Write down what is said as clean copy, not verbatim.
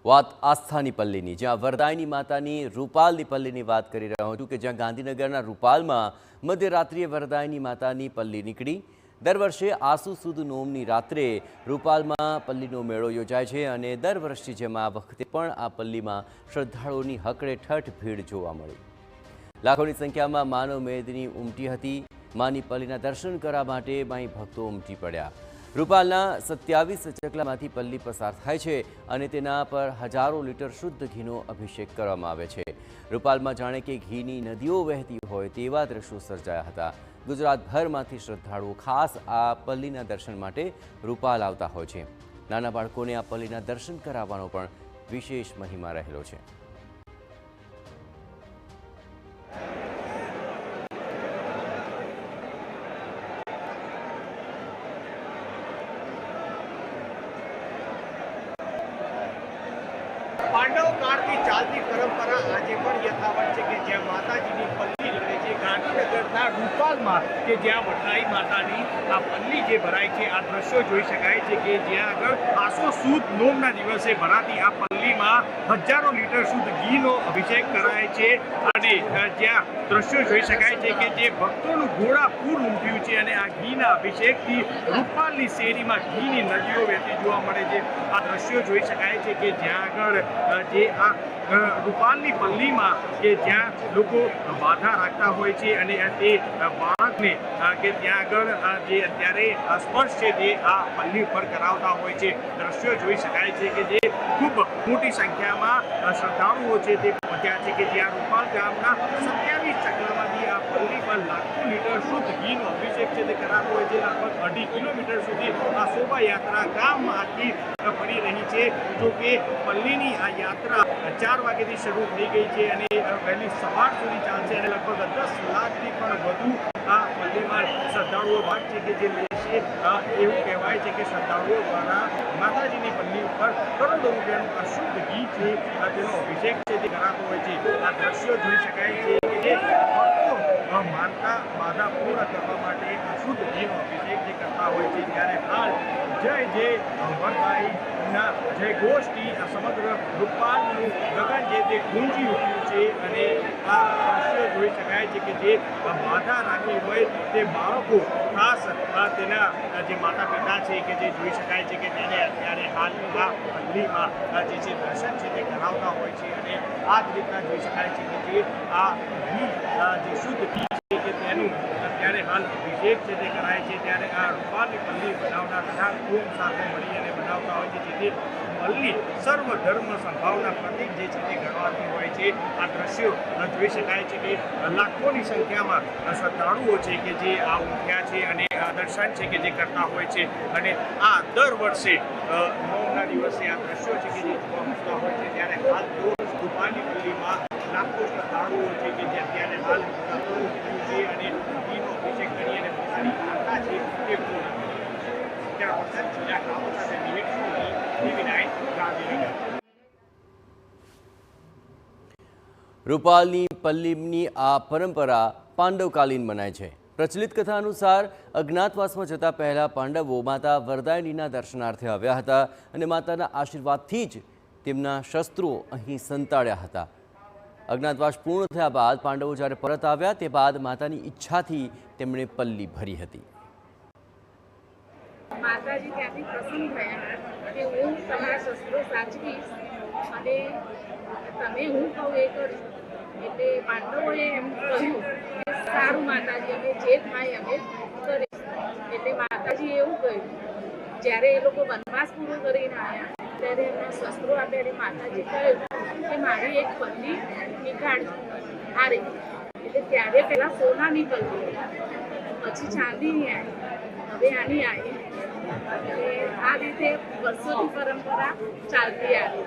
વાત આસ્થાની પલ્લીની, જ્યાં વરદાયની માતાની રૂપાલની પલ્લીની વાત કરી રહ્યો છું કે જ્યાં ગાંધીનગરના રૂપાલમાં મધ્યરાત્રિએ વરદાયની માતાની પલ્લી નીકળી। દર વર્ષે આસુ સુદ નોમની રાત્રે રૂપાલમાં પલ્લીનો મેળો યોજાય છે અને દર વર્ષની જેમ આ વખતે પણ આ પલ્લીમાં શ્રદ્ધાળુઓની હકડેઠઠ ભીડ જોવા મળી। લાખોની સંખ્યામાં માનવ મેદની ઉમટી હતી। માની પલ્લીના દર્શન કરવા માટે માઈ ભક્તો ઉમટી પડ્યા। રૂપાલના 27 ચકલામાંથી પલ્લી પસાર થાય છે અને તેના પર હજારો લીટર શુદ્ધ ઘીનો અભિષેક કરવામાં આવે છે। રૂપાલમાં જાણે કે ઘીની નદીઓ વહેતી હોય તેવા દ્રશ્યો સર્જાયા હતા। ગુજરાતભરમાંથી શ્રદ્ધાળુઓ ખાસ આ પલ્લીના દર્શન માટે રૂપાલ આવતા હોય છે। નાના બાળકોને આ પલ્લીના દર્શન કરાવવાનો પણ વિશેષ મહિમા રહેલો છે। पांडव काल की चालती परंपरा आज पण यथावत है कि ज्या माताजीनी पल्ली लड़े છે ગાંધીનગરના રૂપાલમાં કે જ્યાં વડલાઈ માતાની આ પલ્લી જે ભરાય છે આ દ્રશ્યો જોઈ શકાય છે કે જ્યાં આગળ આસો સુદ નોમના દિવસે ભરાતી આ પલ્લીમાં હજારો લીટર શુદ્ધ ઘીનો અભિષેક કરાય છે અને જ્યાં દ્રશ્યો જોઈ શકાય છે કે જે ભક્તોનું ઘોડાપૂર ઉમટ્યું છે અને આ ઘીના અભિષેકથી રૂપાલની શેરીમાં ઘીની નદીઓ વહેતી જોવા મળે છે। આ દ્રશ્યો જોઈ શકાય છે કે જ્યાં આગળ જે આ રૂપાલની પલ્લીમાં કે જ્યાં લોકો બાધા રાખતા હોય છે અને તે બાળકને કે ત્યાં આગળ જે અત્યારે સ્પર્શ છે તે આ પલ્લી ઉપર કરાવતા હોય છે। દ્રશ્યો જોઈ શકાય છે કે જે ખૂબ મોટી સંખ્યામાં શ્રદ્ધાળુઓ છે તે પહોંચ્યા છે કે જ્યાં રૂપાલ ગામના 27 ચકલામાંથી આ પલ્લી પર લાખો લીટર શુદ્ધ ઘીનો અભિષેક છે તે કરાતો હોય છે। લગભગ 2.5 કિલોમીટર સુધી આ શોભાયાત્રા ગામમાં આખી ફરી રહી છે। જો કે પલ્લીની આ યાત્રા 4 વાગ્યાથી શરૂ થઈ ગઈ છે અને વહેલી સવાર સુધી ચાલશે અને લગભગ 10 લાખથી પણ વધુ આ પલ્લીમાં શ્રદ્ધાળુઓ ભાગ છે કે જે લેશે। એવું કહેવાય છે કે શ્રદ્ધાળુઓ દ્વારા માતાજીની પલ્લી ઉપર કરોડો રૂપિયાનું અશુદ્ધ ઘી છે તેનો અભિષેક છે તે કરાતો હોય છે। આ દ્રશ્યો જોઈ શકાય છે કે જે ભક્તો માનતા બાધા પૂર્ણ કરવા માટે અશુદ્ધ ઘીનો અભિષેક જે કરતા હોય છે। ત્યારે હાલ જય જય વરદાયીના જય ઘોષથી આ સમગ્ર રૂપાલનું ગગન જે તે ગુંજી ઉઠ્યું છે અને આ દ્રશ્યો જોઈ શકાય છે કે જે બાધા રાખી હોય તે બાળકો ખાસ તેના જે માતા પિતા છે કે જે જોઈ શકાય છે કે તેને અત્યારે હાલ આ પલ્લીમાં જે છે દર્શન છે તે કરાવતા હોય છે અને આ જ રીતના જોઈ શકાય છે કે જે આ ઘી જે શુદ્ધ ઘી છે કે તેનું અત્યારે હાલ અભિષેક છે તે કરાય છે। ત્યારે આ રૂપાલની પલ્લી બનાવનાર બધા કુમ સાથે મળી અને બનાવતા હોય છે જેથી પલ્લી સર્વ ધર્મ સંભાવના પ્રતિક જે છે તે ગણવાતી હોય છે। આ દ્રશ્યો જોઈ શકાય છે કે લાખોની સંખ્યામાં શ્રદ્ધાળુઓ છે કે જે આ ઉમટ્યા છે અને દર્શન છે કે જે કરતા હોય છે અને આ દર વર્ષે નોમના દિવસે આ દ્રશ્યો છે કે જે જોવા મળતા હોય છે। ત્યારે હાલ રૂપાલની પલ્લીમાં લાખો શ્રદ્ધાળુઓ છે કે જે અત્યારે હાલ છે અને ઘીનો અભિષેક કરી અને પોતાની આસ્થા છે તે પૂર્ણ ત્યાં વરસાદ જિલ્લા કામો સાથે વિવેક સોની ટીવી9 ગાંધીનગર। રૂપાલની પલ્લીની આ પરંપરા પાંડવકાલીન મનાય છે। પ્રચલિત કથા અનુસાર અજ્ઞાતવાસમાં જતા પહેલા પાંડવો માતા વરદાયનીના દર્શનાર્થે આવ્યા હતા અને માતાના આશીર્વાદથી જ તેમના શસ્ત્રો અહીં સંતાડ્યા હતા। અજ્ઞાતવાસ પૂર્ણ થયા બાદ પાંડવો જ્યારે પરત આવ્યા તે બાદ માતાની ઈચ્છાથી તેમણે પલ્લી ભરી હતી। માતાજી ત્યાંથી પ્રસન્ન થયા કે હું તમારા શસ્ત્રો સાચવીશ અને તમે હું કહું એ કરીશ। એટલે પાંડવોએ એમ કહ્યું કે સારું માતાજી અમે જે થાય અમે કરીશ। એટલે માતાજી એવું કહ્યું જ્યારે એ લોકો વનવાસ પૂરો કરીને આવ્યા ત્યારે એમના શસ્ત્રો આપ્યા અને માતાજી કહ્યું કે મારી એક પલ્લી નીકાળજો આ રીતે। એટલે ત્યારે પહેલાં સોનાની પલ્લી પછી ચાંદીની આવી હવે આની આવી અને આ રીતે વર્ષોની પરંપરા ચાલતી આવી।